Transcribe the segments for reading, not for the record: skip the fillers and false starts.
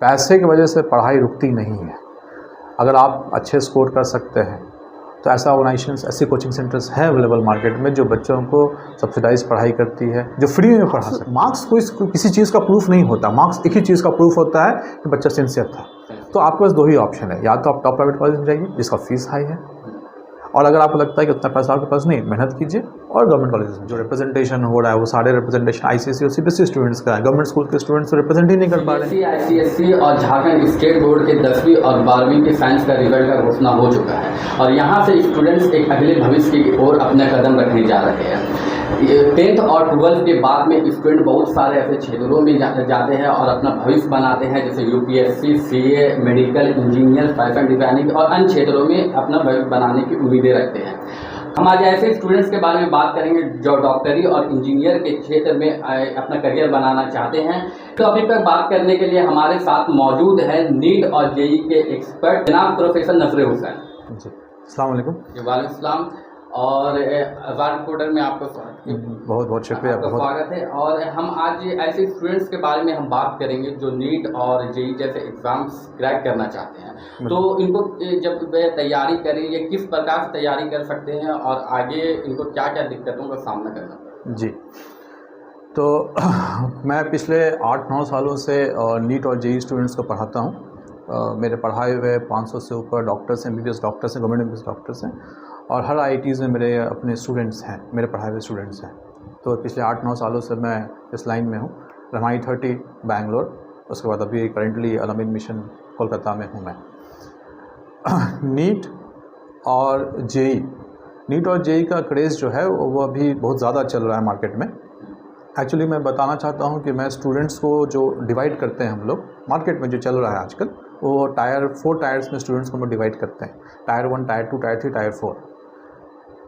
पैसे की वजह से पढ़ाई रुकती नहीं है। अगर आप अच्छे स्कोर कर सकते हैं तो ऐसा ऑर्गेनाइजेशंस, ऐसे कोचिंग सेंटर्स हैं अवेलेबल मार्केट में जो बच्चों को सब्सिडाइज पढ़ाई करती है, जो फ्री में पढ़ा सकते हैं। मार्क्स कोई किसी चीज़ का प्रूफ नहीं होता। मार्क्स एक ही चीज़ का प्रूफ होता है कि बच्चा सिंसियर था। तो आपके पास दो ही ऑप्शन है, या तो आप टॉप प्राइवेट कॉलेज में जाइए जिसका फीस हाई है, और अगर आपको लगता है कि उतना पैसा आपके पास नहीं, मेहनत कीजिए और गवर्नमेंट कॉलेज में जो रिप्रेजेंटेशन हो रहा है वो सारे रिप्रेजेंटेशन आईसीएसई और सीबीएसई स्टूडेंट्स का है। गवर्नमेंट स्कूल के स्टूडेंट्स रिप्रेजेंट ही नहीं कर पा रहे हैं। आईसीएसई और झारखंड स्टेट बोर्ड के 10वीं और 12वीं के साइंस का रिजल्ट का घोषणा हो चुका है और यहाँ से स्टूडेंट्स एक अगले भविष्य की ओर अपना कदम रखने जा रहे हैं। 10th और 12th के बाद में स्टूडेंट बहुत सारे ऐसे क्षेत्रों में जाते हैं और अपना भविष्य बनाते हैं, जैसे UPSC, CA, medical, engineer, fashion designing और अन्य क्षेत्रों में अपना भविष्य बनाने की उम्मीदें रखते हैं। हम आज ऐसे स्टूडेंट्स के बारे में बात करेंगे जो डॉक्टरी और इंजीनियर के क्षेत्र में अपना करियर बनाना चाहते हैं। तो अभी पर बात करने के लिए हमारे साथ मौजूद है नीट और जेई के एक्सपर्ट जनाब प्रोफेसर नसरे हुसैन जी। अस्सलाम वालेकुम। वालेकुम सलाम। और आज़ाद रिपोर्टर में आपका बहुत बहुत शुक्रिया, बहुत स्वागत है। और हम आज ऐसे स्टूडेंट्स के बारे में हम बात करेंगे जो नीट और जेई जैसे एग्ज़ाम्स क्रैक करना चाहते हैं। तो इनको जब वे तैयारी करें, ये किस प्रकार से तैयारी कर सकते हैं और आगे इनको क्या क्या दिक्कतों का सामना करना जी। तो मैं पिछले 8-9 सालों से नीट और जेई स्टूडेंट्स को पढ़ाता हूँ। मेरे पढ़ाए हुए 500 से ऊपर डॉक्टर्स हैं, एमबीबीएस डॉक्टर्स हैं, गवर्नमेंट एमबीबीएस डॉक्टर्स हैं, और हर आईआईटीज़ में मेरे अपने स्टूडेंट्स हैं, मेरे पढ़ाए हुए स्टूडेंट्स हैं। तो पिछले 8-9 सालों से मैं इस लाइन में हूँ। RMI30 बैंगलोर, उसके बाद अभी करेंटली अल-अमीन मिशन कोलकाता में हूँ मैं। नीट और जेई का क्रेज़ जो है वो अभी बहुत ज़्यादा चल रहा है मार्केट में। एक्चुअली मैं बताना चाहता हूँ कि मैं स्टूडेंट्स को जो डिवाइड करते हैं हम लोग मार्केट में जो चल रहा है आजकल, वो 4 टायर्स में स्टूडेंट्स को हम लोग डिवाइड करते हैं। Tyre 1, tyre 2, tyre 3, tyre 4।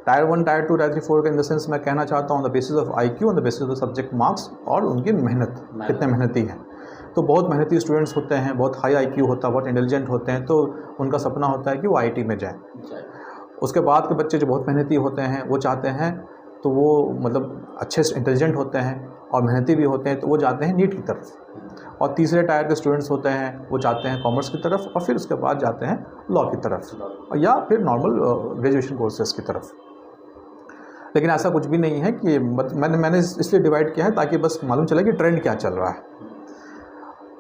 Tyre 1, tyre 2, tyre 3, 4 का इन द सेंस मैं कहना चाहता हूँ on the basis of IQ, on the basis of subject marks और उनकी मेहनत, कितने मेहनती हैं। तो बहुत मेहनती स्टूडेंट्स होते हैं, बहुत हाई IQ होता है, बहुत इंटेलिजेंट होते हैं, तो उनका सपना होता है कि वो IIT में जाए। उसके बाद के बच्चे जो बहुत मेहनती होते हैं वो चाहते हैं, तो वो मतलब अच्छे से इंटेलिजेंट होते हैं और मेहनती भी होते हैं, तो वो जाते हैं नीट की तरफ। और तीसरे टायर के स्टूडेंट्स होते हैं वो जाते हैं कॉमर्स की तरफ, और फिर उसके बाद जाते हैं लॉ की तरफ या फिर नॉर्मल ग्रेजुएशन कोर्सेज की तरफ। लेकिन ऐसा कुछ भी नहीं है कि मैंने इसलिए डिवाइड किया है ताकि बस मालूम चले कि ट्रेंड क्या चल रहा है।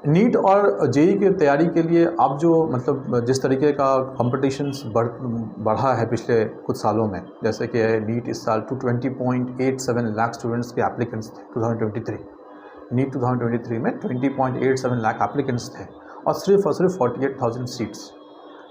नीट और जेई की तैयारी के लिए आप जो मतलब जिस तरीके का कॉम्पिटिशन्स बढ़ा है पिछले कुछ सालों में, जैसे कि नीट इस साल 220.87 लाख स्टूडेंट्स के एप्लीकेंट्स थे 2023। नीट 2023 में 20.87 लाख एप्लीकेंट्स थे और सिर्फ 48,000 सीट्स।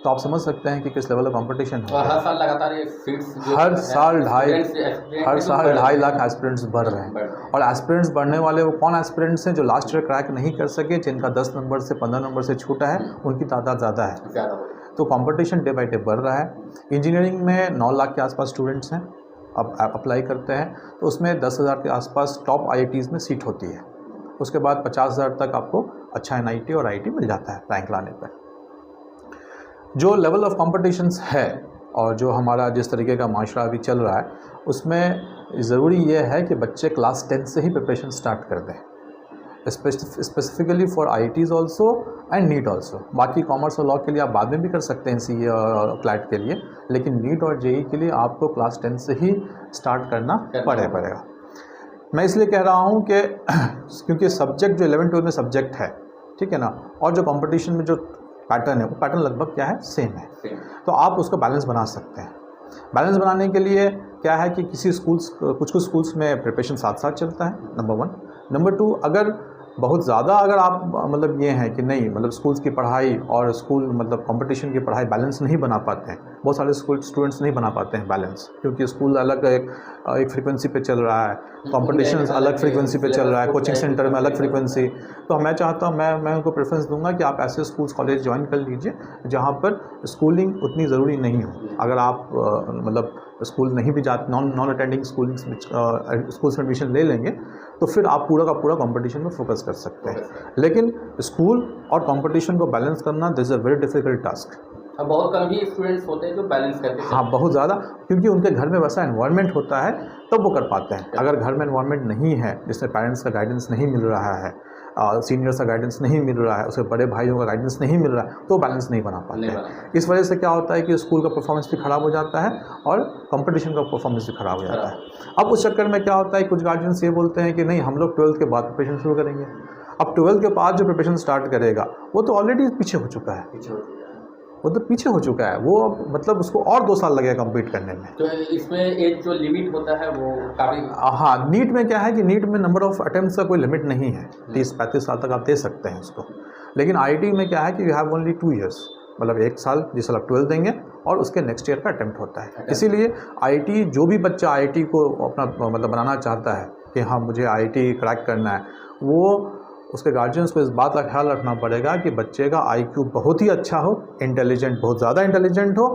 तो आप समझ सकते हैं कि किस लेवल का कंपटीशन है। हर साल लगातार ये सीट्स हर साल 2.5 लाख एस्पिरेंट्स बढ़ रहे हैं। और एस्पिरेंट्स बढ़ने वाले वो कौन एस्पिरेंट्स हैं जो लास्ट ईयर क्रैक नहीं कर सके, जिनका 10 नंबर से 15 नंबर से छूटा है, उनकी तादाद ज़्यादा है। तो कंपटीशन डे बाई डे बढ़ रहा है। इंजीनियरिंग में 9 लाख के आसपास स्टूडेंट्स हैं, अब अप्लाई करते हैं, तो उसमें 10,000 के आसपास टॉप IITs में सीट होती है। उसके बाद 50,000 तक आपको अच्छा NIT और IIT मिल जाता है रैंक लाने पर। जो लेवल ऑफ कॉम्पिटिशन्स है और जो हमारा जिस तरीके का माशरा अभी चल रहा है, उसमें ज़रूरी ये है कि बच्चे क्लास 10 से ही प्रिपरेशन स्टार्ट कर दें, specifically for IITs also and NEET also. बाकी कॉमर्स और लॉ के लिए आप बाद में भी कर सकते हैं CA और क्लैट के लिए, लेकिन नीट और जेई के लिए आपको क्लास 10 से ही स्टार्ट करना पड़ेगा। मैं इसलिए कह रहा हूँ कि क्योंकि सब्जेक्ट जो 11-12 में सब्जेक्ट है, ठीक है ना, और जो कंपटीशन में जो पैटर्न है वो पैटर्न लगभग क्या है, सेम है। तो आप उसको बैलेंस बना सकते हैं। बैलेंस बनाने के लिए क्या है कि कुछ स्कूल्स में प्रिपरेशन साथ साथ चलता है, नंबर 1। नंबर 2, अगर बहुत ज़्यादा अगर आप मतलब ये हैं कि नहीं, मतलब स्कूल्स की पढ़ाई और स्कूल मतलब कंपटीशन की पढ़ाई बैलेंस नहीं बना पाते हैं, बहुत सारे स्टूडेंट्स नहीं बना पाते हैं बैलेंस, क्योंकि स्कूल अलग एक फ्रीक्वेंसी पे चल रहा है, कंपटीशन अलग फ्रीक्वेंसी पे चल रहा है, कोचिंग सेंटर में अलग फ्रीक्वेंसी। तो मैं चाहता हूँ, मैं उनको प्रेफरेंस दूंगा कि आप ऐसे स्कूल्स कॉलेज ज्वाइन कर लीजिए जहाँ पर स्कूलिंग उतनी ज़रूरी नहीं हो। अगर आप मतलब स्कूल नहीं भी जाते, नॉन अटेंडिंग स्कूल्स में एडमिशन ले लेंगे, तो फिर आप पूरा का पूरा कंपटीशन में फोकस कर सकते हैं। लेकिन स्कूल और कंपटीशन को बैलेंस करना this is a very difficult task. बहुत कम ही स्टूडेंट्स होते हैं जो बैलेंस करते हैं। हाँ, बहुत ज़्यादा, क्योंकि उनके घर में वैसा एनवायरनमेंट होता है तब वो कर पाते हैं। अगर घर में एनवायरनमेंट नहीं है, जिसमें पेरेंट्स का गाइडेंस नहीं मिल रहा है, सीनियर्स का गाइडेंस नहीं मिल रहा है, उसके बड़े भाइयों का गाइडेंस नहीं मिल रहा है, तो बैलेंस नहीं बना पाते हैं। इस वजह से क्या होता है कि स्कूल का परफॉर्मेंस भी ख़राब हो जाता है और कंपटीशन का परफॉर्मेंस भी ख़राब हो जाता है। अब उस चक्कर में क्या होता है, कुछ गार्जियंस ये बोलते हैं कि नहीं हम लोग 12th के बाद प्रिपरेशन शुरू करेंगे। अब 12th के बाद जो प्रिपरेशन स्टार्ट करेगा वो तो ऑलरेडी पीछे हो चुका है, वो तो पीछे हो चुका है, वो अब मतलब उसको और 2 साल लगेगा कंप्लीट करने में। तो इसमें एक जो लिमिट होता है वो काफ़ी, हाँ, नीट में क्या है कि नीट में नंबर ऑफ अटेम्प्ट्स का कोई लिमिट नहीं है, 30-35 साल तक आप दे सकते हैं उसको। लेकिन आईआईटी में क्या है कि यू हैव ओनली 2 ईयर्स, मतलब 1 साल जिस साल आप 12 देंगे और उसके नेक्स्ट ईयर का अटेम्प्ट होता है। इसीलिए आईआईटी, जो भी बच्चा आईआईटी को अपना मतलब बनाना चाहता है कि हाँ मुझे आईआईटी क्रैक करना है, वो उसके गार्जियंस को इस बात का ख्याल रखना पड़ेगा कि बच्चे का आईक्यू बहुत ही अच्छा हो, इंटेलिजेंट, बहुत ज़्यादा इंटेलिजेंट हो,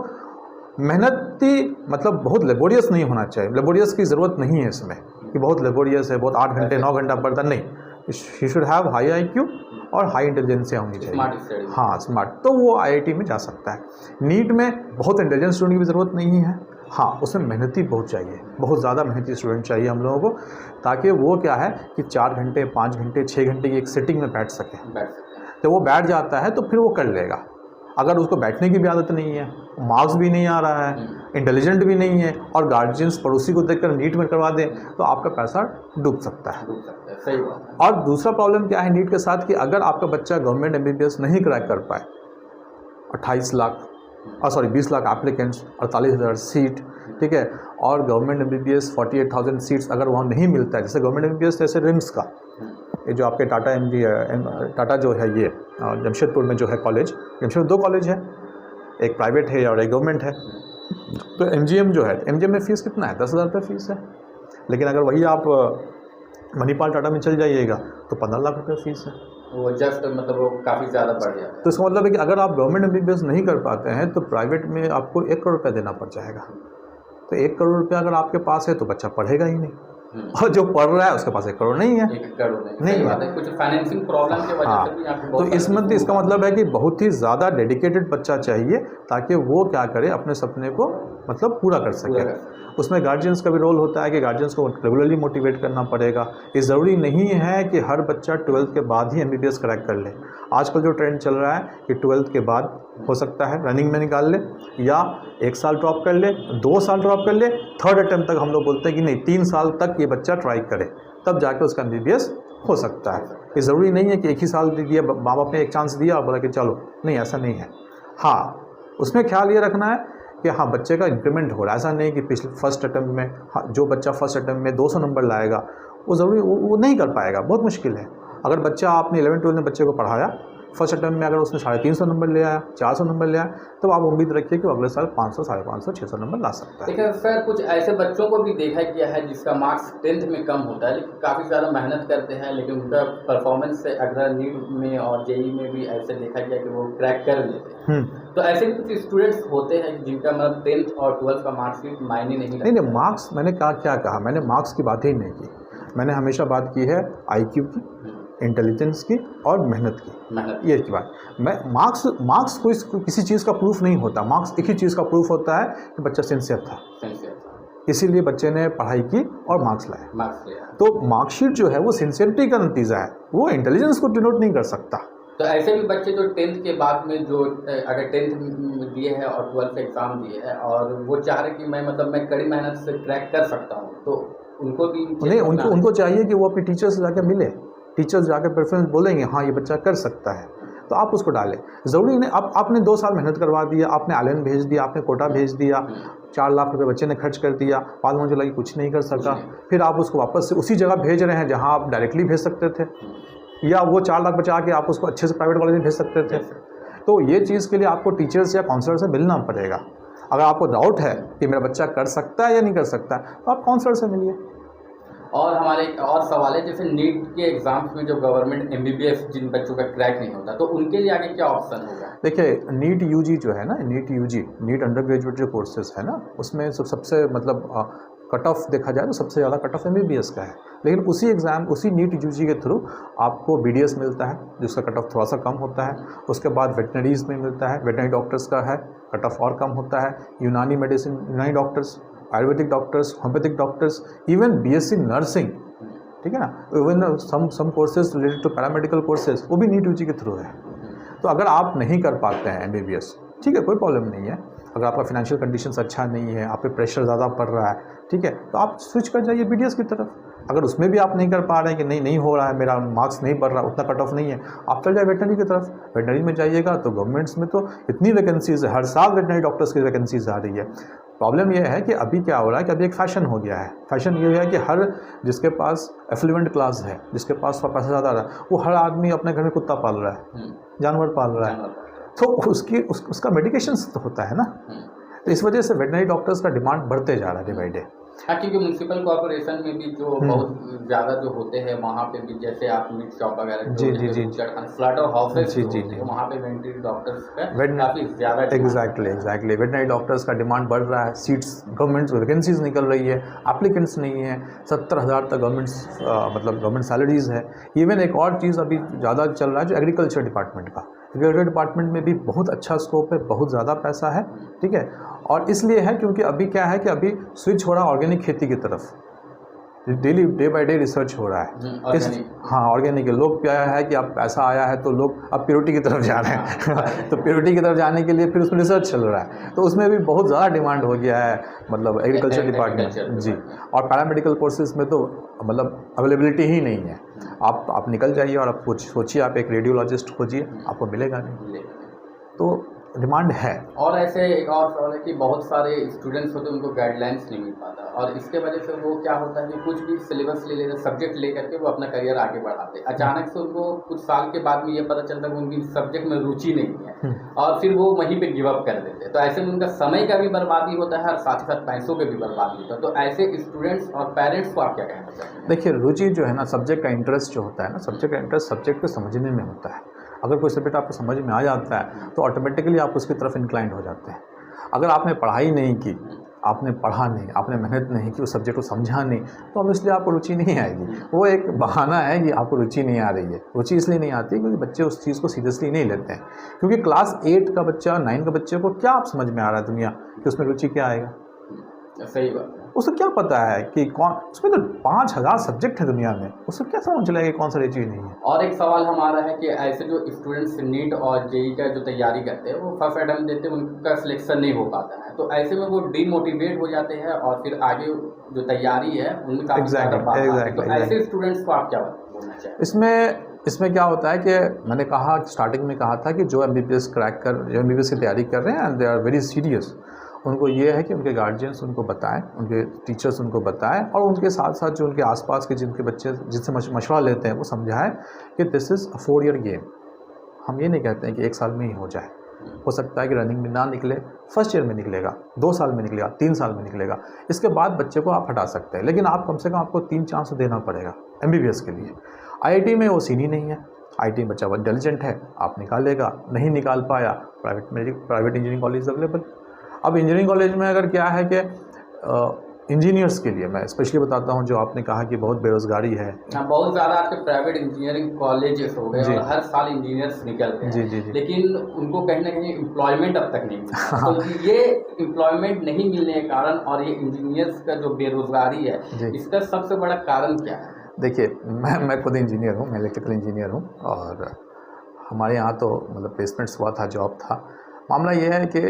मेहनती, मतलब बहुत लेबोरियस नहीं होना चाहिए। लेबोरियस की ज़रूरत नहीं है इसमें कि बहुत लेबोरियस है, बहुत 8 घंटे 9 घंटा पढ़ता, नहीं। He should have high IQ और हाई इंटेलिजेंसिया होनी चाहिए। हाँ, स्मार्ट, तो वो आईआईटी में जा सकता है। नीट में बहुत इंटेलिजेंट स्टूडेंट की भी ज़रूरत नहीं है, हाँ उसमें मेहनती बहुत चाहिए, बहुत ज़्यादा मेहनती स्टूडेंट चाहिए हम लोगों को, ताकि वो क्या है कि 4 घंटे 5 घंटे 6 घंटे की एक सिटिंग में बैठ सके। तो वो बैठ जाता है तो फिर वो कर लेगा। अगर उसको बैठने की भी आदत नहीं है, मार्क्स भी नहीं आ रहा है, इंटेलिजेंट भी नहीं है और गार्जियंस पड़ोसी को देखकर नीट में करवा दें, तो आपका पैसा डूब सकता है। सही बात। और दूसरा प्रॉब्लम क्या है नीट के साथ कि अगर आपका बच्चा गवर्नमेंट एमबीबीएस नहीं क्रैक कर पाए, 20 लाख एप्लीकेंट्स, 48,000 सीट, ठीक है, और गवर्नमेंट एमबीबीएस 48,000 सीट्स अगर वहाँ नहीं मिलता है, जैसे गवर्नमेंट एमबीबीएस जैसे रिम्स का, ये जो आपके टाटा जो है, ये जमशेदपुर में जो है कॉलेज, जमशेदपुर 2 कॉलेज है, एक प्राइवेट है और एक गवर्नमेंट है। तो एमजीएम जो है, एमजीएम में फ़ीस कितना है, 10,000 रुपये फ़ीस है। लेकिन अगर वही आप मणिपाल टाटा में चल जाइएगा तो 15 लाख रुपये फ़ीस है। वो जस्ट मतलब वो काफ़ी ज़्यादा बढ़ गया। तो इसका मतलब है कि अगर आप गवर्नमेंट एमबीबीएस नहीं कर पाते हैं तो प्राइवेट में आपको 1 करोड़ रुपये देना पड़ जाएगा। तो 1 करोड़ रुपया अगर आपके पास है तो बच्चा पढ़ेगा ही नहीं, और जो पढ़ रहा है उसके पास 1 करोड़ नहीं है। 1 करोड़ नहीं है, कुछ फाइनेंसिंग प्रॉब्लम की वजह से भी आपको, तो इसका मतलब है कि बहुत ही ज़्यादा डेडिकेटेड बच्चा चाहिए ताकि वो क्या करे, अपने सपने को मतलब पूरा कर सके। उसमें गार्जियंस का भी रोल होता है कि गार्जियंस को रेगुलरली मोटिवेट करना पड़ेगा। ये ज़रूरी नहीं है कि हर बच्चा 12th के बाद ही एमबीबीएस क्रैक कर ले। आजकल जो ट्रेंड चल रहा है कि 12th के बाद हो सकता है रनिंग में निकाल ले, या 1 साल ड्रॉप कर ले, 2 साल ड्रॉप कर ले, 3rd अटेम्प्ट तक हम लोग बोलते हैं कि नहीं 3 साल तक ये बच्चा ट्राई करे, तब जाके उसका एमबीबीएस हो सकता है। ये ज़रूरी नहीं है कि 1 ही साल दे दिया, माँ बाप ने एक चांस दिया और बोला कि चलो, नहीं ऐसा नहीं है। हाँ, उसमें ख्याल ये रखना है कि हाँ बच्चे का इंक्रीमेंट हो रहा है, ऐसा नहीं कि पिछले फर्स्ट अटेम्प्ट में, हाँ जो बच्चा फर्स्ट अटेम्प्ट में 200 नंबर लाएगा वो ज़रूरी वो नहीं कर पाएगा, बहुत मुश्किल है। अगर बच्चा आपने 11th-12th में बच्चे को पढ़ाया, फर्स्ट अटेम्प्ट में अगर उसने 350 नंबर ले आया, 400 नंबर ले आया, तो आप उम्मीद रखिए कि अगले साल 500, 550, 600 नंबर ला सकता है। लेकिन सर कुछ ऐसे बच्चों को भी देखा गया है जिसका मार्क्स 10th में कम होता है, लेकिन काफ़ी ज़्यादा मेहनत करते हैं, लेकिन उनका परफॉर्मेंस से अगर नीट में और जेईई में भी ऐसे देखा गया कि वो क्रैक कर लेते हैं। तो ऐसे भी कुछ स्टूडेंट्स होते हैं जिनका मतलब 10th और 12th का मार्क्सशीट मायने नहीं रखता। नहीं, मार्क्स मैंने क्या कहा, मैंने मार्क्स की बात ही नहीं की। मैंने हमेशा बात की है आईक्यू की, इंटेलिजेंस की और मेहनत की, ये की बात। मैं मार्क्स कोई किसी चीज़ का प्रूफ नहीं होता। मार्क्स एक ही चीज़ का प्रूफ होता है कि बच्चा सिंसियर था, इसीलिए बच्चे ने पढ़ाई की और मार्क्स लाए। तो मार्कशीट जो है वो सिंसियरिटी का नतीजा है, वो इंटेलिजेंस को डिनोट नहीं कर सकता। तो ऐसे भी बच्चे जो 10th के बाद में जो अगर 10th दिए हैं और 12th एग्ज़ाम दिए हैं और वो चाह रहे कि मैं कड़ी मेहनत से क्रैक कर सकता हूँ, तो उनको भी नहीं, उनको चाहिए कि वो अपने टीचर से जाकर मिले, टीचर्स जाकर प्रेफरेंस बोलेंगे हाँ ये बच्चा कर सकता है, तो आप उसको डालें। ज़रूरी नहीं अब आपने 2 साल मेहनत करवा दिया, आपने आइलैंड भेज दिया, आपने कोटा भेज दिया, 4 लाख रुपए बच्चे ने खर्च कर दिया, बाद में मुझे लगी कुछ नहीं कर सका, फिर आप उसको वापस से उसी जगह भेज रहे हैं जहाँ आप डायरेक्टली भेज सकते थे, या वो 4 लाख बचा के आप उसको अच्छे से प्राइवेट कॉलेज में भेज सकते थे। तो ये चीज़ के लिए आपको टीचर्स या काउंसलर से मिलना पड़ेगा। अगर आपको डाउट है कि मेरा बच्चा कर सकता है या नहीं कर सकता, तो आप काउंसलर से मिलिए। और हमारे एक और सवाल है, जैसे नीट के एग्ज़ाम्स में जो गवर्नमेंट एमबीबीएस जिन बच्चों का क्रैक नहीं होता, तो उनके लिए आगे क्या ऑप्शन होगा? देखिए, नीट यूजी जो है ना, नीट अंडर ग्रेजुएट जो कोर्सेज है ना, उसमें सबसे मतलब कट ऑफ देखा जाए तो सबसे ज़्यादा कट ऑफ एमबीबीएस का है। लेकिन उसी नीट यूजी के थ्रू आपको बीडीएस मिलता है जिसका कट ऑफ थोड़ा सा कम होता है। उसके बाद वेटनरीज़ में मिलता है, वेटनरी डॉक्टर्स का है कट ऑफ और कम होता है। Unani doctors, Ayurvedic doctors, homeopathic doctors, even BSc nursing, ठीक है ना। Even some courses related to paramedical courses वो भी नीट यूजी के थ्रू है। तो अगर आप नहीं कर पाते हैं MBBS, ठीक है, कोई प्रॉब्लम नहीं है। अगर आपका फाइनेंशियल कंडीशंस अच्छा नहीं है, आप पे प्रेशर ज़्यादा पड़ रहा है, ठीक है, तो आप स्विच कर जाइए BDS की तरफ। अगर उसमें भी आप नहीं कर पा रहे हैं कि नहीं हो रहा है, मेरा मार्क्स नहीं बढ़ रहा, उतना कट ऑफ नहीं है, आप चल जाए वेटनरी की तरफ। वेटनरी में जाइएगा तो गवर्नमेंट्स में तो इतनी वैकेंसीज है, हर साल वेटनरी डॉक्टर्स की वैकेंसीज आ रही है। प्रॉब्लम यह है कि अभी क्या हो रहा है कि अभी एक फ़ैशन हो गया है। फ़ैशन ये है कि हर जिसके पास एफ्लुएंट क्लास है, जिसके पास पैसा ज़्यादा रहा है, वो हर आदमी अपने घर में कुत्ता पाल रहा है, जानवर पाल रहा है, तो उसका मेडिकेशंस तो होता है ना। तो इस वजह से वेटनरी डॉक्टर्स का डिमांड बढ़ते जा रहा है डे बाई डे। हाँ, क्योंकि म्यूनसिपल कॉर्पोरेशन में भी जो बहुत ज़्यादा जो होते हैं वहाँ पे भी, जैसे आप मीट शॉप वगैरह जी फ्लैट और हाउसेज जी वहाँ पे वेटनरी डॉक्टर्स का काफ़ी ज़्यादा एग्जैक्टली वेटनरी डॉक्टर्स का डिमांड बढ़ रहा है। सीट्स गवर्नमेंट वैकेंसीज निकल रही है, एप्लीकेंट्स नहीं है। 70,000 तक गवर्नमेंट सैलरीज़ है। इवन एक और चीज़ अभी ज़्यादा चल रहा है जो एग्रीकल्चर डिपार्टमेंट का। एग्रीकल्चर डिपार्टमेंट में भी बहुत अच्छा स्कोप है, बहुत ज़्यादा पैसा है, ठीक है। और इसलिए है क्योंकि अभी क्या है कि अभी स्विच हो रहा है ऑर्गेनिक खेती की तरफ। Daily day by day research हो रहा है हाँ ऑर्गेनिक। लोग क्या है कि अब पैसा आया है तो लोग अब प्योरिटी की तरफ जा रहे हैं तो प्योरिटी की तरफ जाने के लिए फिर उसमें रिसर्च चल रहा है, तो उसमें भी बहुत ज़्यादा डिमांड हो गया है, मतलब एग्रीकल्चर डिपार्टमेंट जी। और पैरामेडिकल कोर्सेज में तो मतलब अवेलेबिलिटी ही नहीं है। आप निकल जाइए और आप सोचिए, आप एक रेडियोलॉजिस्ट खोजिए, आपको मिलेगा नहीं। तो डिमांड है। और ऐसे एक और सवाल है कि बहुत सारे स्टूडेंट्स होते हैं, उनको गाइडलाइंस नहीं मिल पाता, और इसके वजह से वो क्या होता है कि कुछ भी सिलेबस ले लेते, सब्जेक्ट ले करके वो अपना करियर आगे बढ़ाते, अचानक से उनको कुछ साल के बाद में ये पता चलता है कि उनकी सब्जेक्ट में रुचि नहीं है और फिर वो वहीं पे गिव अप कर देते हैं। तो ऐसे में उनका समय का भी बर्बादी होता है और साथ ही साथ पैसों का भी बर्बादी होता है। तो ऐसे स्टूडेंट्स और पेरेंट्स को आप क्या कहना चाहते हैं? देखिए, रुचि जो है ना, सब्जेक्ट का इंटरेस्ट जो होता है ना, सब्जेक्ट का इंटरेस्ट सब्जेक्ट को समझने में होता है। अगर कोई सब्जेक्ट आपको समझ में आ जाता है तो ऑटोमेटिकली आप उसकी तरफ इंक्लाइंड हो जाते हैं। अगर आपने पढ़ाई नहीं की, आपने पढ़ा नहीं, आपने मेहनत नहीं की, उस सब्जेक्ट को समझा नहीं, तो ऑब्वियसली आपको रुचि नहीं आएगी। वो एक बहाना है कि आपको रुचि नहीं आ रही है। रुचि इसलिए नहीं आती क्योंकि बच्चे उस चीज़ को सीरियसली नहीं लेते हैं। क्योंकि क्लास 8 का बच्चा, 9 का बच्चे को क्या आप समझ में आ रहा है दुनिया कि उसमें रुचि क्या आएगा? सही बात है। उसे क्या पता है कि कौन, उसमें तो 5000 सब्जेक्ट है दुनिया में, उसे क्या समझ चलेगा कौन सा चीज़ नहीं है। और एक सवाल हमारा है कि ऐसे जो स्टूडेंट्स नीट और जेई का जो तैयारी करते हैं, वो फर्स्ट अटेम्प्ट देते हैं, उनका सिलेक्शन नहीं हो पाता है, तो ऐसे में वो डीमोटिवेट हो जाते हैं और फिर आगे जो तैयारी है उनमें काफ़ी ज़्यादा बाधा आती है। तो ऐसे स्टूडेंट्स को आप क्या बोलना चाहिए? इसमें क्या होता है कि मैंने कहा, स्टार्टिंग में कहा था कि जो MBBS की तैयारी कर रहे हैं, दे आर वेरी सीरियस, उनको ये है कि उनके गार्जियंस उनको बताएं, उनके टीचर्स उनको बताएं, और उनके साथ साथ जो उनके आसपास के जिनके बच्चे जिनसे मशवरा लेते हैं वो समझाएं कि this is a 4 year game. हम ये नहीं कहते हैं कि 1 साल में ही हो जाए। हो सकता है कि रनिंग में ना निकले, फर्स्ट ईयर में निकलेगा, 2 साल में निकलेगा, 3 साल में निकलेगा, इसके बाद बच्चे को आप हटा सकते हैं। लेकिन आप कम से कम आपको 3 चांस देना पड़ेगा MBBS के लिए। IIT में वो सीन ही नहीं है। IIT में बच्चा बहुत इंटेलिजेंट है, आप निकालेगा, नहीं निकाल पाया, प्राइवेट इंजीनियरिंग कॉलेज अवेलेबल। अब इंजीनियरिंग कॉलेज में अगर क्या है कि इंजीनियर्स के लिए मैं स्पेशली बताता हूँ, जो आपने कहा कि बहुत बेरोजगारी है। बहुत ज़्यादा आपके प्राइवेट इंजीनियरिंग कॉलेजेस हो गए और हर साल इंजीनियर्स निकलते हैं, जी, लेकिन उनको कहीं ना कहीं एम्प्लॉयमेंट अब तक नहीं मिला। तो ये एम्प्लॉयमेंट नहीं मिलने के कारण और ये इंजीनियर्स का जो बेरोजगारी है, इसका सबसे बड़ा कारण क्या है? देखिए, मैं खुद इंजीनियर हूँ, मैं इलेक्ट्रिकल इंजीनियर हूँ, और हमारे यहाँ तो मतलब प्लेसमेंट्स हुआ था, जॉब था। मामला ये है कि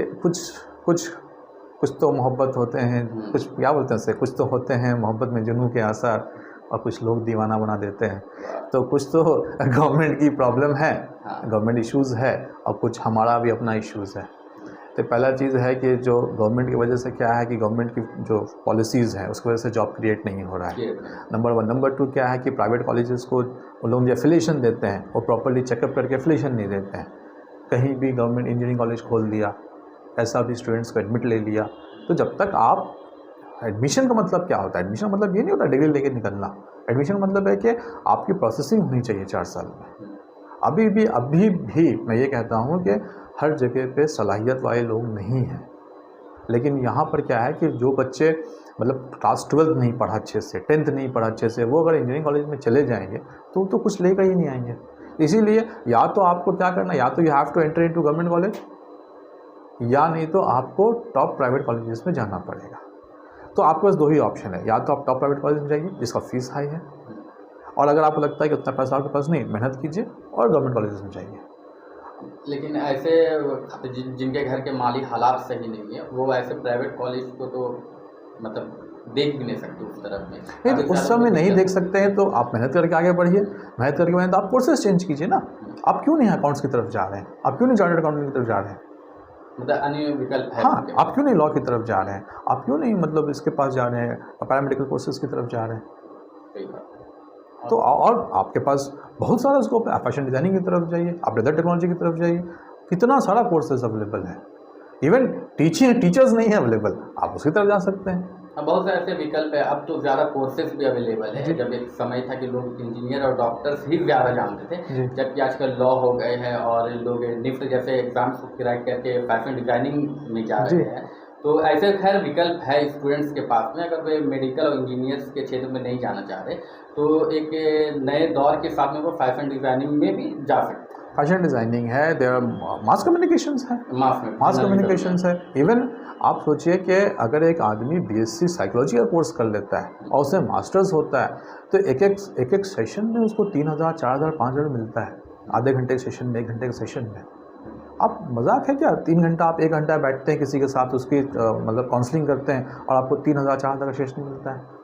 कुछ तो मोहब्बत होते हैं, कुछ क्या बोलते हैं, कुछ तो होते हैं मोहब्बत में जुनून के आसार, और कुछ लोग दीवाना बना देते हैं। तो कुछ तो गवर्नमेंट की प्रॉब्लम है, गवर्नमेंट इश्यूज़ है, और कुछ हमारा भी अपना इश्यूज़ है। तो पहला चीज़ है कि जो गवर्नमेंट की वजह से क्या है कि गवर्नमेंट की जो पॉलिसीज़ हैं उसकी वजह से जॉब क्रिएट नहीं हो रहा है, नंबर 1। नंबर 2 क्या है कि प्राइवेट कॉलेजेस को वो लोग जो एफिलिएशन देते हैं वो प्रॉपर्ली चेकअप करके एफिलिएशन नहीं देते हैं। कहीं भी गवर्नमेंट इंजीनियरिंग कॉलेज खोल दिया, ऐसा भी स्टूडेंट्स को एडमिट ले लिया। तो जब तक आप एडमिशन का मतलब क्या होता है, एडमिशन मतलब ये नहीं होता डिग्री लेके निकलना। एडमिशन मतलब है कि आपकी प्रोसेसिंग होनी चाहिए 4 साल में। अभी भी मैं ये कहता हूँ कि हर जगह पे सलाहियत वाले लोग नहीं हैं। लेकिन यहाँ पर क्या है कि जो बच्चे मतलब क्लास 12 नहीं पढ़ा अच्छे से, 10th नहीं पढ़ा अच्छे से, वो अगर इंजीनियरिंग कॉलेज में चले जाएंगे तो कुछ लेकर ही नहीं आएंगे। इसीलिए या तो आपको क्या करना, या तो you have to enter into government college, या नहीं तो आपको टॉप प्राइवेट कॉलेजेस में जाना पड़ेगा। तो आपके पास 2 ही ऑप्शन है, या तो आप टॉप प्राइवेट कॉलेज में जाइए जिसका फीस हाई है, और अगर आपको लगता है कि उतना पैसा आपके पास नहीं, मेहनत कीजिए और गवर्नमेंट कॉलेजेस में जाइए। लेकिन ऐसे जिनके घर के माली हालात सही नहीं है, वो ऐसे प्राइवेट कॉलेज को तो मतलब देख भी नहीं सकते उस तरफ में। नहीं तो उस समय नहीं देख सकते हैं तो आप मेहनत करके आगे बढ़िए। मेहनत करके तो आप कोर्सेज चेंज कीजिए ना। आप क्यों नहीं अकाउंट्स की तरफ जा रहे हैं, आप क्यों नहीं चार्टर्ड अकाउंटेंट की तरफ जा रहे हैं, मतलब अन्य विकल्प है। हाँ, आप क्यों नहीं लॉ की तरफ जा रहे हैं, आप क्यों नहीं मतलब इसके पास जा रहे हैं, पैरामेडिकल कोर्सेज की तरफ जा रहे हैं। सही बात। तो और आपके पास बहुत सारा स्कोप है। फैशन डिज़ाइनिंग की तरफ जाइए, आप लेदर टेक्नोलॉजी की तरफ जाइए, कितना सारा कोर्सेज अवेलेबल है। इवन टीचर्स नहीं है अवेलेबल, आप उसकी तरफ जा सकते हैं। अब बहुत से ऐसे विकल्प है, अब तो ज़्यादा कोर्सेज भी अवेलेबल है। जब एक समय था कि लोग इंजीनियर और डॉक्टर्स ही ज़्यादा जानते थे, जबकि आजकल लॉ हो गए हैं और लोग निफ्ट जैसे एग्जाम्स को क्रैक करके फैशन डिज़ाइनिंग में जा रहे हैं। तो ऐसे खैर विकल्प है स्टूडेंट्स के पास में, अगर वे मेडिकल और इंजीनियर्स के क्षेत्र में नहीं जाना चाह रहे तो एक नए दौर के साथ में वो फैशन डिज़ाइनिंग में भी जा सकते हैं। फैशन डिज़ाइनिंग है, देयर मास कम्युनिकेशंस है, मास कम्युनिकेशंस है। इवन आप सोचिए कि अगर एक आदमी बीएससी साइकोलॉजी का कोर्स कर लेता है और उसमें मास्टर्स होता है तो एक एक सेशन में उसको 3000, 4000, 5000 मिलता है, आधे घंटे के सेशन में, 1 घंटे के सेशन में। आप मजाक है क्या, 3 घंटा आप 1 घंटा बैठते हैं किसी के साथ, उसकी मतलब काउंसलिंग करते हैं और आपको 3000, 4000 का सेशन मिलता है।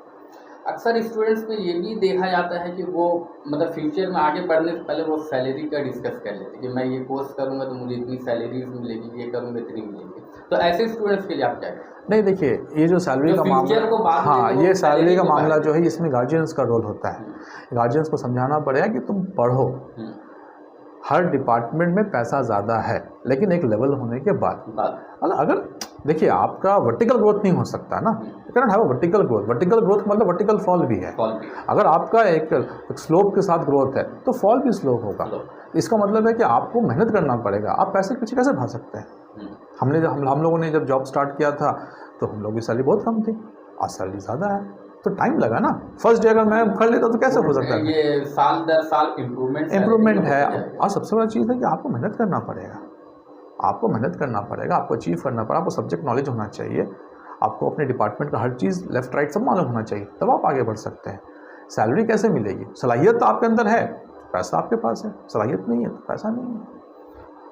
अक्सर स्टूडेंट्स में ये भी देखा जाता है कि वो मतलब फ्यूचर में आगे बढ़ने से पहले वो सैलरी का डिस्कस कर लेते हैं कि मैं ये कोर्स करूँगा तो मुझे इतनी सैलरीज मिलेगी, ये करूँगा इतनी मिलेगी। तो ऐसे स्टूडेंट्स के लिए आप क्या कहें? नहीं देखिए, ये जो सैलरी का मामला, हाँ ये सैलरी का मामला जो है इसमें गार्जियंस का रोल होता है। गार्जियंस को समझाना पड़ेगा कि तुम पढ़ो, हर डिपार्टमेंट में पैसा ज़्यादा है लेकिन एक लेवल होने के बाद अगर देखिए आपका वर्टिकल ग्रोथ नहीं हो सकता ना, can have vertical growth. Vertical growth मतलब वर्टिकल फॉल भी है। अगर आपका एक स्लोप के साथ ग्रोथ है तो फॉल भी स्लो होगा। इसका मतलब है कि आपको मेहनत करना पड़ेगा। आप पैसे के पीछे कैसे भाग सकते हैं। हम लोगों ने जब जॉब स्टार्ट किया था तो हम लोगों की सैलरी बहुत कम थी, आज सैलरी ज़्यादा है, तो टाइम लगा ना। फर्स्ट डे अगर मैं कर लेता तो कैसे हो सकता है। ये साल दर साल इम्प्रूवमेंट है। और सबसे बड़ा चीज़ है कि आपको मेहनत करना पड़ेगा, आपको मेहनत करना पड़ेगा, आपको अचीव करना पड़ेगा, आपको सब्जेक्ट नॉलेज होना चाहिए, आपको अपने डिपार्टमेंट का हर चीज़ लेफ्ट राइट सब मालूम होना चाहिए, तब आप आगे बढ़ सकते हैं। सैलरी कैसे मिलेगी, सलाहियत तो आपके अंदर है, पैसा आपके पास है, सलाहियत नहीं है तो पैसा नहीं है।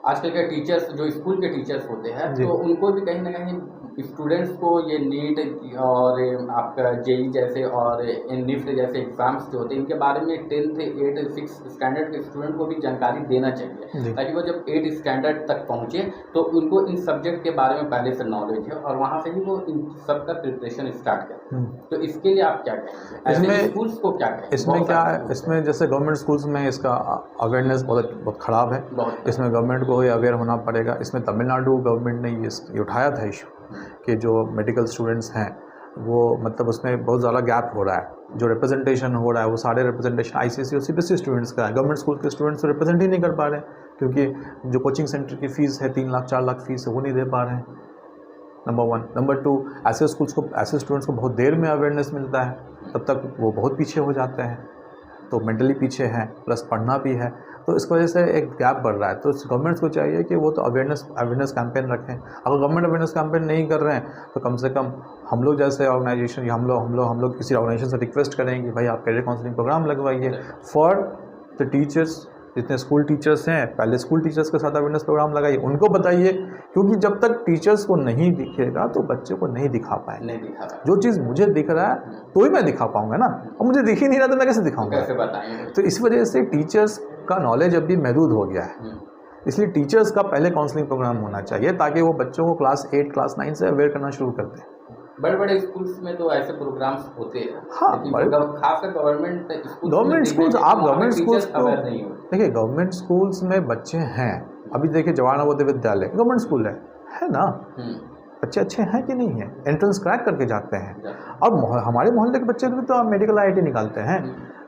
आजकल के टीचर्स जो स्कूल के टीचर्स होते हैं तो उनको भी कहीं ना कहीं स्टूडेंट्स को ये नीट और आपका जेई जैसे और निफ्ट जैसे एग्जाम्स जो होते हैं इनके बारे में 10th, 8th, 6th स्टैंडर्ड के स्टूडेंट को भी जानकारी देना चाहिए, ताकि वो जब 8th स्टैंडर्ड तक पहुँचे तो उनको इन सब्जेक्ट के बारे में पहले से नॉलेज है और वहाँ से ही वो इन सब का प्रिपरेशन स्टार्ट करें। तो इसके लिए आप क्या कहेंगे, इसमें स्कूल्स को क्या कहेंगे? इसमें क्या है, इसमें जैसे गवर्नमेंट स्कूल्स में इसका अवेयरनेस बहुत ख़राब है। इसमें गवर्नमेंट को अवेयर होना पड़ेगा। इसमें तमिलनाडु गवर्नमेंट ने ये उठाया था इशू कि जो मेडिकल स्टूडेंट्स हैं वो मतलब उसमें बहुत ज़्यादा गैप हो रहा है, जो रिप्रेजेंटेशन हो रहा है वो सारे रिप्रेजेंटेशन आईसीएसई और सीबीएसई स्टूडेंट्स का है। गवर्नमेंट स्कूल के स्टूडेंट्स तो रिप्रेजेंट ही नहीं कर पा रहे हैं क्योंकि जो कोचिंग सेंटर की फ़ीस है 3 लाख 4 लाख फीस है वो नहीं दे पा रहे हैं, नंबर 1। नंबर 2, ऐसे स्टूडेंट्स को बहुत देर में अवेयरनेस मिलता है, तब तक वो बहुत पीछे हो जाते हैं, तो मेंटली पीछे हैं प्लस पढ़ना भी है, तो इस वजह से एक गैप बढ़ रहा है। तो गवर्नमेंट को चाहिए कि वो तो अवेयरनेस कैंपेन रखें। अगर गवर्नमेंट अवेयरनेस कैंपेन नहीं कर रहे हैं तो कम से कम हम लोग जैसे ऑर्गेनाइजेशन या हम लोग किसी ऑर्गेनाइजेशन से रिक्वेस्ट करेंगे कि भाई आप कैरियर काउंसलिंग प्रोग्राम लगवाइए फॉर द टीचर्स। जितने स्कूल टीचर्स हैं पहले स्कूल टीचर्स के साथ अवेयरनेस प्रोग्राम लगाइए, उनको बताइए, क्योंकि जब तक टीचर्स को नहीं दिखेगा तो बच्चे को नहीं दिखा पाएंगे। जो चीज़ मुझे दिख रहा है तो ही मैं दिखा पाऊंगा ना, और मुझे दिख ही नहीं रहा तो मैं कैसे दिखाऊंगा, कैसे बताएंगे। तो इस वजह से टीचर्स का नॉलेज अभी महदूद हो गया है। इसलिए टीचर्स का पहले काउंसलिंग प्रोग्राम होना चाहिए ताकि वो बच्चों को क्लास 8 क्लास 9 से अवेयर करना शुरू कर दें। बड़े बड़े स्कूल्स में तो ऐसे प्रोग्राम्स होते हैं। हाँ, खासकर गवर्नमेंट स्कूल्स आप गवर्नमेंट स्कूल्स को देखिए, गवर्नमेंट स्कूल्स में बच्चे हैं। अभी देखिए जवाहर नवोदय विद्यालय गवर्नमेंट स्कूल है ना, बच्चे अच्छे हैं कि नहीं है, एंट्रेंस क्रैक करके जाते हैं। और हमारे मोहल्ले के बच्चे भी तो मेडिकल IIT निकालते हैं,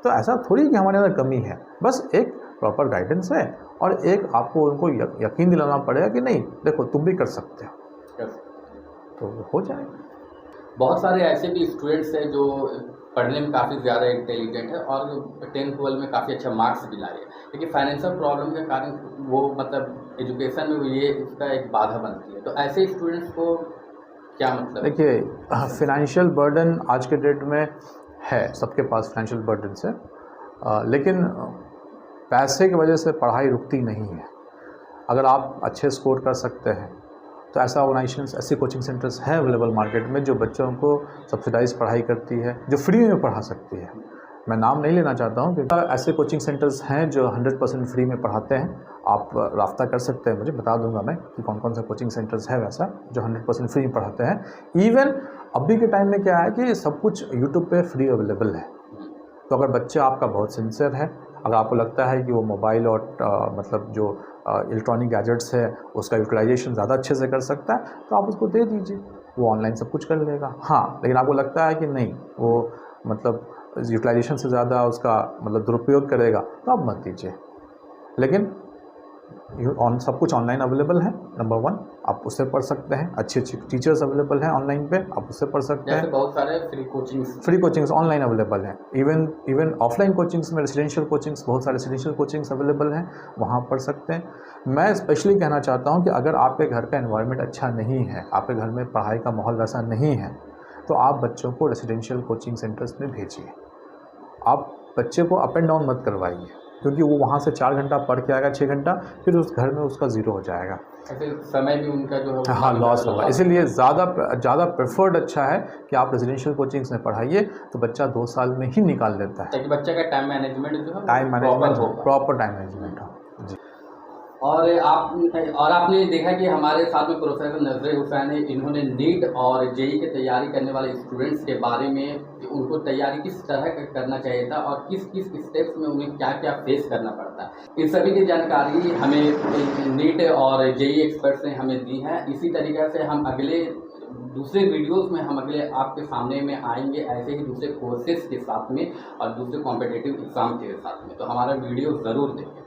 तो ऐसा थोड़ी कि हमारे अंदर कमी है, बस एक प्रॉपर गाइडेंस है और एक आपको उनको यकीन दिलाना पड़ेगा कि नहीं देखो तुम भी कर सकते हो, तो हो जाएगा। बहुत सारे ऐसे भी स्टूडेंट्स हैं जो पढ़ने में काफ़ी ज़्यादा इंटेलिजेंट है और 10th 12 में काफ़ी अच्छा मार्क्स भी लाए, लेकिन फाइनेंशियल प्रॉब्लम के कारण वो मतलब एजुकेशन में ये इसका एक बाधा बनती है। तो ऐसे स्टूडेंट्स को क्या मतलब? देखिए, फाइनेंशियल बर्डन आज के डेट में है, सबके पास फाइनेंशियल बर्डन है। लेकिन पैसे की वजह से पढ़ाई रुकती नहीं है। अगर आप अच्छे स्कोर कर सकते हैं तो ऐसा ऑर्गेनाइजेशंस, ऐसे कोचिंग सेंटर्स हैं अवेलेबल मार्केट में जो बच्चों को सब्सिडाइज पढ़ाई करती है, जो फ्री में पढ़ा सकती है। मैं नाम नहीं लेना चाहता हूँ क्योंकि ऐसे कोचिंग सेंटर्स हैं जो 100% फ्री में पढ़ाते हैं। आप राब्ता कर सकते हैं, मुझे बता दूंगा मैं कि कौन कौन सा कोचिंग सेंटर्स है वैसा जो 100% फ्री में पढ़ाते हैं। इवन अभी के टाइम में क्या है कि सब कुछ यूट्यूब पे फ्री अवेलेबल है। तो अगर बच्चा आपका बहुत सिंसियर है, अगर आपको लगता है कि वो मोबाइल और मतलब जो इलेक्ट्रॉनिक गैजेट्स है उसका यूटिलाइजेशन ज़्यादा अच्छे से कर सकता है तो आप उसको दे दीजिए, वो ऑनलाइन सब कुछ कर लेगा। हाँ, लेकिन आपको लगता है कि नहीं वो मतलब यूटिलाइजेशन से ज़्यादा उसका मतलब दुरुपयोग करेगा तो आप मत दीजिए। लेकिन सब कुछ ऑनलाइन अवेलेबल है। नंबर 1 आप उससे पढ़ सकते हैं, अच्छे टीचर्स अवेलेबल हैं ऑनलाइन पे, आप उससे पढ़ सकते हैं। बहुत सारे फ्री कोचिंग्स ऑनलाइन अवेलेबल हैं। इवन ऑफलाइन कोचिंग्स में रेसिडेंशियल कोचिंग्स, बहुत सारे रेसिडेंशियल कोचिंग्स अवेलेबल हैं, वहाँ पढ़ सकते हैं। मैं स्पेशली कहना चाहता हूँ कि अगर आपके घर का एनवायरनमेंट अच्छा नहीं है, आपके घर में पढ़ाई का माहौल वैसा नहीं है, तो आप बच्चों को रेसिडेंशियल कोचिंग सेंटर्स में भेजिए। आप बच्चे को अप एंड डाउन मत करवाइए क्योंकि वो वहाँ से 4 घंटा पढ़ के आएगा, 6 घंटा, फिर उस घर में उसका ज़ीरो हो जाएगा, समय भी उनका जो है हाँ लॉस होगा। इसीलिए ज़्यादा प्रेफर्ड अच्छा है कि आप रेजिडेंशियल कोचिंग्स में पढ़ाइए तो बच्चा 2 साल में ही निकाल लेता है, ताकि बच्चे का टाइम मैनेजमेंट जो है प्रॉपर टाइम मैनेजमेंट हो जी। और आपने देखा कि हमारे साथ में प्रोफेसर नजर हुसैन है, इन्होंने नीट और जेई की तैयारी करने वाले स्टूडेंट्स के बारे में उनको तैयारी किस तरह करना चाहिए था और किस किस स्टेप्स में उन्हें क्या क्या फेस करना पड़ता है, इन सभी की जानकारी हमें नीट और जेई एक्सपर्ट्स ने हमें दी है। इसी तरीके से हम दूसरे वीडियोस में हम अगले आपके सामने में आएंगे ऐसे ही दूसरे कोर्सेज के साथ में और दूसरे कॉम्पिटिटिव एग्जाम के साथ में, तो हमारा वीडियो ज़रूर देखें।